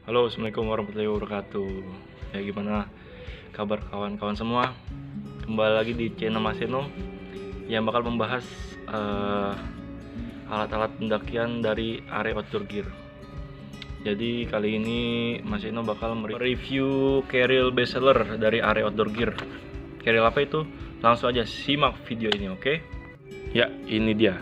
Halo, assalamualaikum warahmatullahi wabarakatuh. Ya, gimana kabar kawan-kawan semua? Kembali lagi di channel Mas Eno yang bakal membahas alat-alat pendakian dari area outdoor gear. Jadi kali ini Mas Eno bakal mereview carrier bestseller dari area outdoor gear. Carrier apa itu? Langsung aja simak video ini, oke? Ya, ini dia.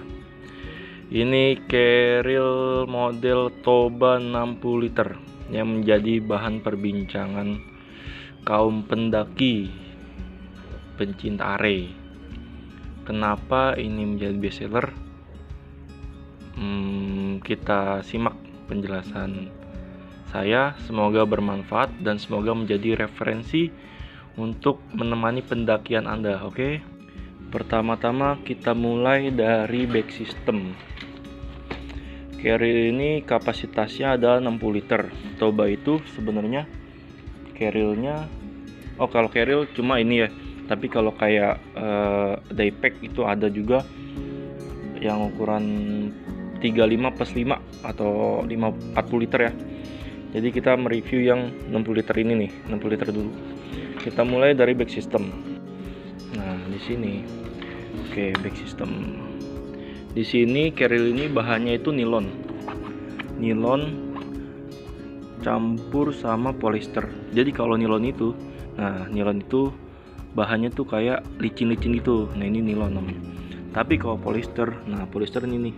Ini carrier model Toba 60 liter yang menjadi bahan perbincangan kaum pendaki pencinta are. Kenapa ini menjadi bestseller? Kita simak penjelasan saya. Semoga bermanfaat dan semoga menjadi referensi untuk menemani pendakian Anda, oke? Pertama-tama kita mulai dari back system. Carrier ini kapasitasnya ada 60 liter. Toba itu sebenarnya carrier-nya, kalau carrier cuma ini ya. Tapi kalau kayak daypack itu ada juga yang ukuran 35+5 atau 40 liter ya. Jadi kita mereview yang 60 liter ini nih, 60 liter dulu. Kita mulai dari back system. Nah, di sini. Oke, back system. Di sini carrier ini bahannya itu nilon campur sama polyester. Jadi kalau nilon itu bahannya tuh kayak licin-licin gitu. Nah, ini nilon namanya. Tapi kalau polyester, polyester ini nih,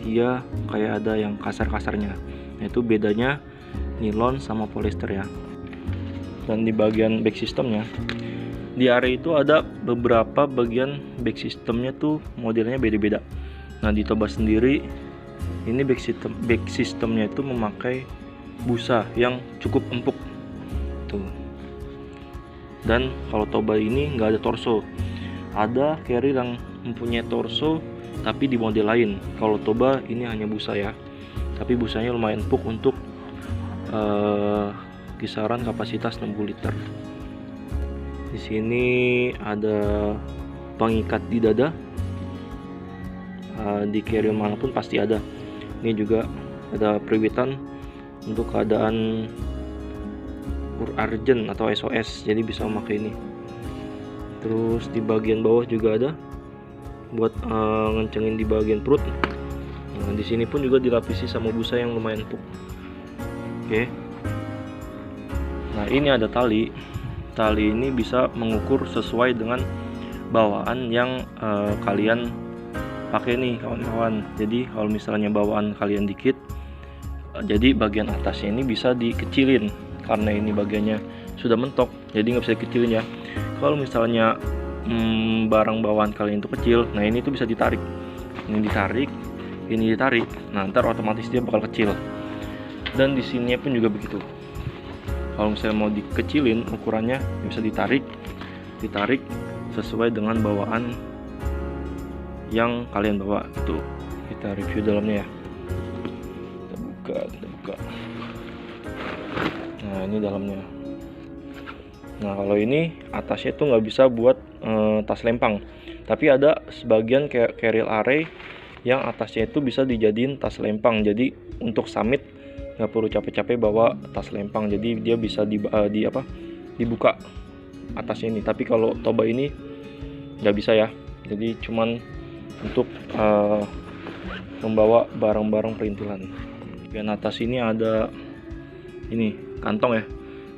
dia kayak ada yang kasar-kasarnya. Nah, itu bedanya nilon sama polyester ya. Dan di bagian back systemnya, di area itu ada beberapa bagian back systemnya tuh modelnya beda-beda. Nah, di Toba sendiri ini back systemnya itu memakai busa yang cukup empuk tuh. Dan kalau Toba ini nggak ada torso. Ada carrier yang mempunyai torso tapi di model lain. Kalau Toba ini hanya busa ya, tapi busanya lumayan empuk untuk kisaran kapasitas 60 liter. Di sini ada pengikat di dada. Di carrier manapun pasti ada. Ini juga ada periwitan untuk keadaan urgent atau SOS, jadi bisa memakai ini. Terus di bagian bawah juga ada buat ngencengin di bagian perut. Nah, di sini pun juga dilapisi sama busa yang lumayan empuk. Oke. Nah, ini ada tali. Tali ini bisa mengukur sesuai dengan bawaan yang kalian pakai nih kawan-kawan. Jadi kalau misalnya bawaan kalian dikit, jadi bagian atasnya ini bisa dikecilin karena ini bagiannya sudah mentok, jadi nggak bisa dikecilin ya. Kalau misalnya barang bawaan kalian itu kecil, nah ini tuh bisa ditarik, ini ditarik, ini ditarik, nah ntar otomatis dia bakal kecil. Dan di sini pun juga begitu. Kalau misalnya mau dikecilin ukurannya, bisa ditarik sesuai dengan bawaan yang kalian bawa. Itu kita review dalamnya ya. Kita buka. Nah, ini dalamnya. Nah, kalau ini atasnya tuh nggak bisa buat tas lempang, tapi ada sebagian kayak carrier array yang atasnya itu bisa dijadiin tas lempang. Jadi untuk summit nggak perlu capek-capek bawa tas lempang, jadi dia bisa dibuka atasnya ini. Tapi kalau Toba ini nggak bisa ya, jadi cuman untuk membawa barang-barang perintilan. Bagian atas ini ada ini kantong ya.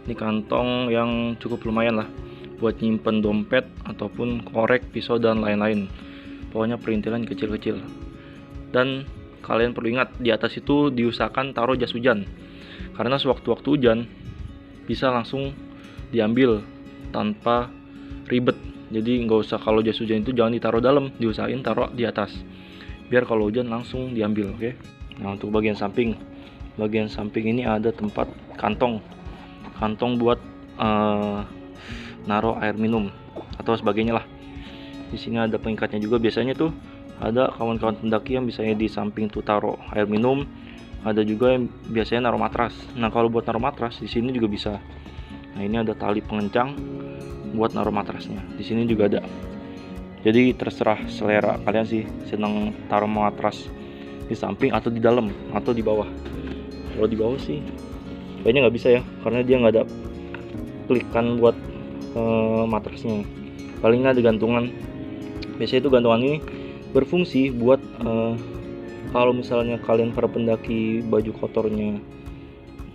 Ini kantong yang cukup lumayan lah buat nyimpen dompet ataupun korek, pisau dan lain-lain. Pokoknya perintilan kecil-kecil. Dan kalian perlu ingat, di atas itu diusahakan taruh jas hujan, karena sewaktu-waktu hujan bisa langsung diambil tanpa ribet. Jadi nggak usah, kalau jas hujan itu jangan ditaruh dalam, diusahain taruh di atas biar kalau hujan langsung diambil. Oke. Nah, untuk bagian samping ini ada tempat kantong buat naruh air minum atau sebagainya lah. Di sini ada pengikatnya juga. Biasanya tuh ada kawan-kawan pendaki yang biasanya di samping tuh taruh air minum, ada juga yang biasanya naruh matras. Nah, kalau buat naruh matras di sini juga bisa. Nah, ini ada tali pengencang buat naruh matrasnya. Di sini juga ada. Jadi terserah selera kalian sih, senang taruh matras di samping atau di dalam atau di bawah. Kalau di bawah sih kayaknya nggak bisa ya, karena dia nggak ada klikan buat matrasnya. Paling ada gantungan. Biasanya itu gantungan ini berfungsi buat kalau misalnya kalian para pendaki baju kotornya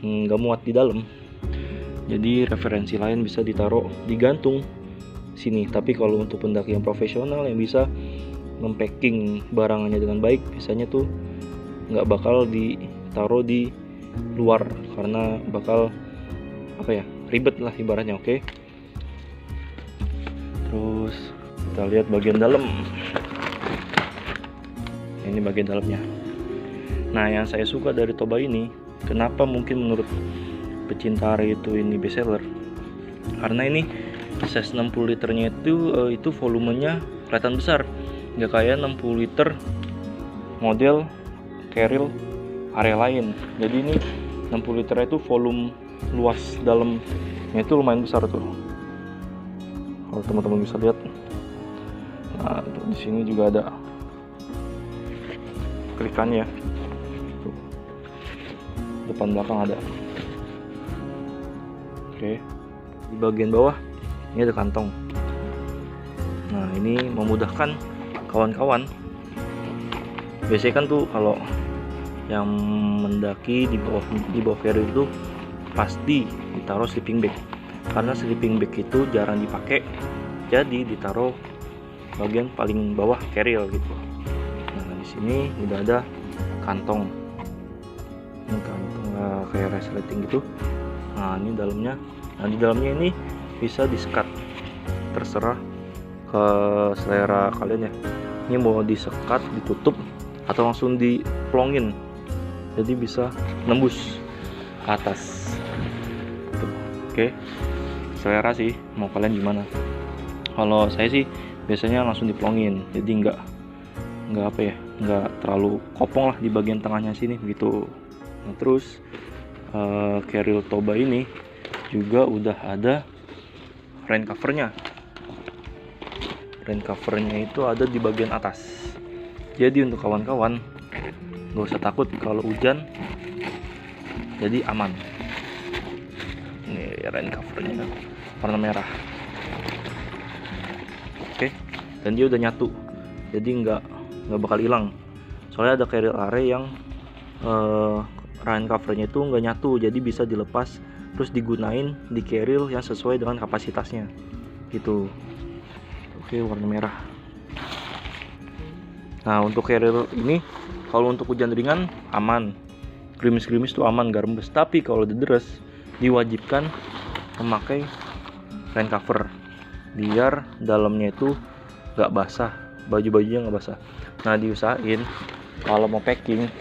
nggak muat di dalam, jadi referensi lain bisa ditaruh digantung sini. Tapi kalau untuk pendaki yang profesional yang bisa mempacking barangannya dengan baik, biasanya tuh nggak bakal ditaruh di luar karena bakal ribet lah ibaratnya. Oke. Terus kita lihat bagian dalam. Ini bagian dalamnya. Nah, yang saya suka dari Toba ini, kenapa mungkin menurut pecinta Are itu ini best seller, karena ini size 60 liternya itu volumenya kelihatan besar, nggak kayak 60 liter model Caril Are lain. Jadi ini 60 liter itu volume luas dalamnya itu lumayan besar tuh, kalau teman-teman bisa lihat. Nah, di sini juga ada klikannya, tuh, depan belakang ada. Oke, di bagian bawah ini ada kantong. Nah, ini memudahkan kawan-kawan. Biasanya kan tuh kalau yang mendaki di bawah carrier itu pasti ditaruh sleeping bag, karena sleeping bag itu jarang dipakai, jadi ditaruh bagian paling bawah carrier gitu. Nah, di sini udah ada kantong. Ini kantong kayak resleting gitu. Nah, ini dalamnya. Nah, di dalamnya ini bisa disekat, terserah ke selera kalian ya. Ini mau disekat, ditutup, atau langsung diplongin, jadi bisa nembus ke atas. Tuh. Oke, selera sih mau kalian gimana. Kalau saya sih biasanya langsung diplongin, jadi nggak terlalu kopong lah di bagian tengahnya sini begitu. Nah, terus Caril Toba ini juga udah ada rain covernya. Rain covernya itu ada di bagian atas, jadi untuk kawan-kawan nggak usah takut kalau hujan, jadi aman. Ini rain covernya warna merah. Oke, dan dia udah nyatu, jadi nggak bakal hilang. Soalnya ada Caril Are yang rain covernya itu nggak nyatu, jadi bisa dilepas terus digunain di Caril yang sesuai dengan kapasitasnya gitu. Oke, warna merah. Nah, untuk Caril ini kalau untuk hujan ringan aman, gerimis-gerimis tuh aman, gak rembes. Tapi kalau deres diwajibkan memakai rain cover biar dalamnya itu gak basah, baju-bajunya gak basah. Nah, diusahain kalau mau packing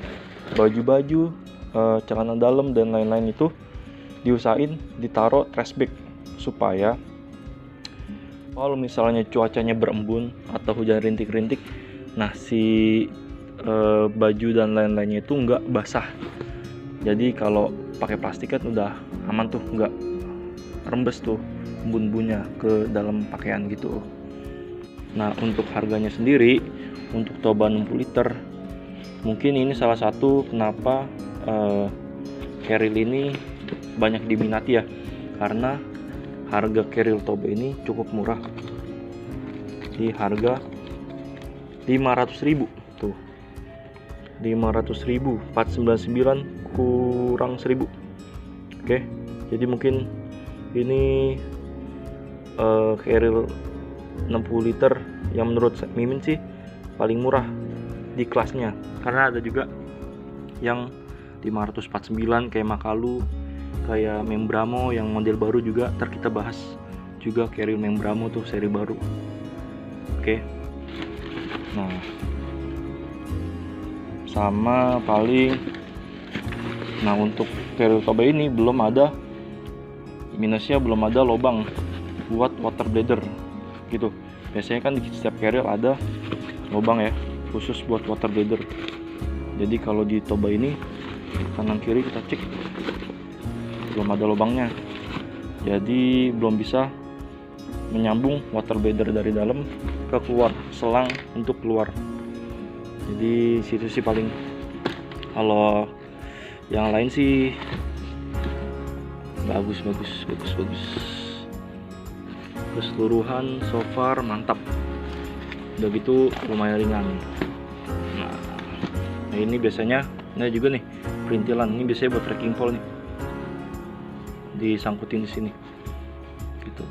baju-baju, celana dalam dan lain-lain itu diusahain ditaruh trash bag, supaya kalau misalnya cuacanya berembun atau hujan rintik-rintik, nah si baju dan lain-lainnya itu nggak basah. Jadi kalau pakai plastik kan udah aman tuh, nggak rembes tuh embun-embunnya ke dalam pakaian gitu. Nah, untuk harganya sendiri untuk Toba 60 liter, mungkin ini salah satu kenapa Caril ini banyak diminati ya, karena harga Caril Toba ini cukup murah, di harga 500.000 tuh, 500.000, 499 kurang 1.000. Oke, jadi mungkin ini Caril 60 liter yang menurut Mimin sih paling murah di kelasnya, karena ada juga yang 549 kayak Makalu, kayak Membramo yang model baru juga, ntar kita bahas juga Caril Membramo tuh seri baru. Oke. Nah, sama paling, nah untuk Caril Toba ini belum ada minusnya, belum ada lubang buat water bladder gitu. Biasanya kan di setiap Caril ada lubang ya khusus buat water bladder. Jadi kalau di Toba ini kanan kiri kita cek belum ada lubangnya, jadi belum bisa menyambung water bladder dari dalam ke keluar, selang untuk keluar. Jadi situ sih paling. Kalau yang lain sih bagus. Keseluruhan so far mantap, udah gitu lumayan ringan. Nah ini biasanya, nah juga nih perintilan, ini biasanya buat trekking pole nih, disangkutin di sini gitu.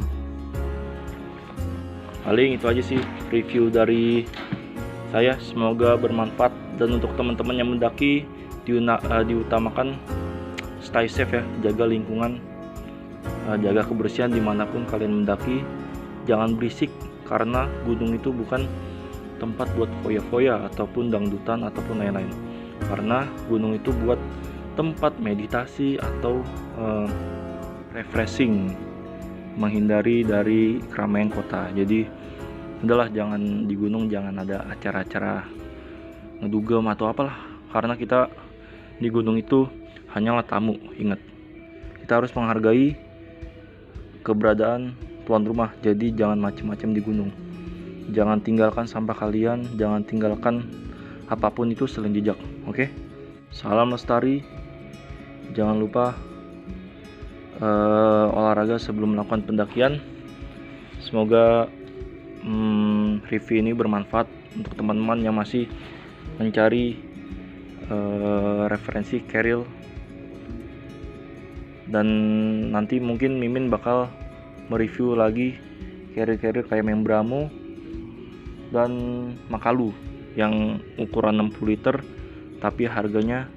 Paling itu aja sih review dari saya, semoga bermanfaat. Dan untuk teman-teman yang mendaki, diutamakan stay safe ya, jaga lingkungan, jaga kebersihan dimanapun kalian mendaki. Jangan berisik, karena gunung itu bukan tempat buat foya-foya ataupun dangdutan ataupun lain-lain. Karena gunung itu buat tempat meditasi atau refreshing, menghindari dari keramaian kota. Jadi udahlah, jangan di gunung jangan ada acara-acara ngedugem atau apalah, karena kita di gunung itu hanyalah tamu. Ingat, kita harus menghargai keberadaan tuan rumah. Jadi jangan macam-macam di gunung, jangan tinggalkan sampah kalian, jangan tinggalkan apapun itu selain jejak. Oke? Salam lestari. Jangan lupa olahraga sebelum melakukan pendakian. Semoga review ini bermanfaat untuk teman-teman yang masih mencari referensi carrier. Dan nanti mungkin Mimin bakal mereview lagi carrier kayak Membramo dan Makalu yang ukuran 60 liter tapi harganya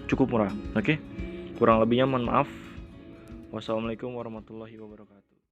cukup murah. Oke? Kurang lebihnya mohon maaf. Wassalamualaikum warahmatullahi wabarakatuh.